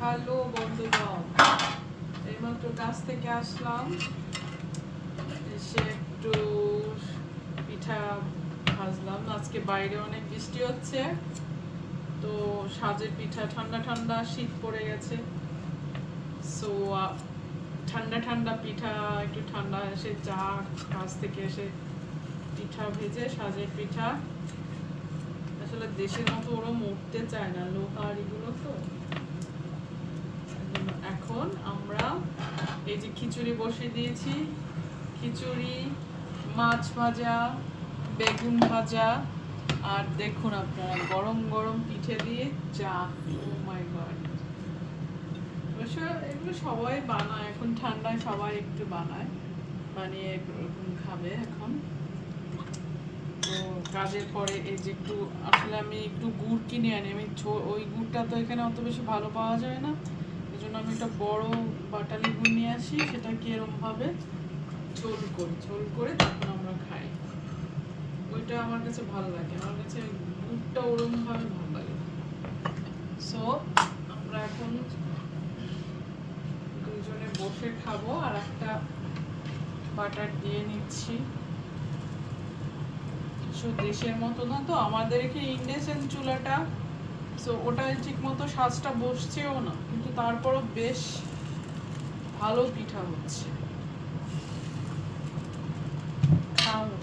Hello বন্ধুগণ, এইমাত্র কাজ থেকে আসলাম, এসে একটু পিঠা ভাজলাম। আজকে বাইরে অনেক বৃষ্টি হচ্ছে, তো সাজের পিঠা, ঠান্ডা ঠান্ডা শীত পড়ে গেছে, সো ঠান্ডা ঠান্ডা পিঠা, একটু ঠান্ডা এসে চা, কাজ থেকে এসে পিঠা ভেজে, সাজের পিঠা। আসলে দেশের মতো ওরা মরতে চায় না, লোহার এগুলো তো। এখন আমরা এই যে খিচুড়ি বসিয়ে দিয়েছি, খিচুড়ি, মাছ ভাজা, বেগুন ভাজা, আর দেখুন আপনারা গরম গরম পিঠে দিয়ে চা। ও মাই গড, অবশ্য এগুলো সবাই বানায় এখন, ঠান্ডায় সবাই একটু বানায়, বানিয়ে এরকম খাবে এখন। তো কাজের পরে এই যে একটু, আসলে আমি একটু গুড় কিনে আনি, আমি ওই গুড়টা তো এখানে অত বেশি ভালো পাওয়া যায় না, এই জন্য আমি একটা বড় বাটালি গুড় নিয়ে আসি, সেটাকে এরমভাবে ঝোল করি, ঝোল করে তখন আমরা খাই। ওইটা আমার কাছে ভালো লাগে, আমার কাছে গুড়টা ওরমভাবে ভালো লাগে। সো আমরা এখন দুজনে বসে খাবো, আর একটা বাটার দিয়ে নিচ্ছি। দেশের মতো না তো আমাদের এখানে ইন্ডাকশন চুলাটা, সো ওটা ঠিক মতো সাজটা বসছেও না, কিন্তু তারপরও বেশ ভালো পিঠা হচ্ছে।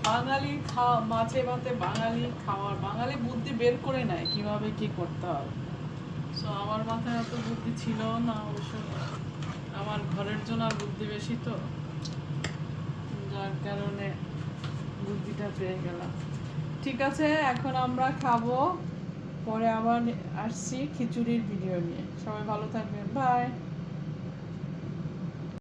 বাঙালি খাওয়া, মাছে ভাতে বাঙালি খাওয়ার, বাঙালি বুদ্ধি বের করে নেয় কিভাবে কি করতে হবে। সো আমার মাথায় এত বুদ্ধি ছিল না অবশ্য, আমার ঘরের জন্য আর বুদ্ধি বেশি, তো যার কারণে বুদ্ধিটা পেয়ে গেলাম। ঠিক আছে, এখন আমরা খাবো, পরে আবার আসছি খিচুড়ির ভিডিও নিয়ে। সবাই ভালো থাকবেন, বাই।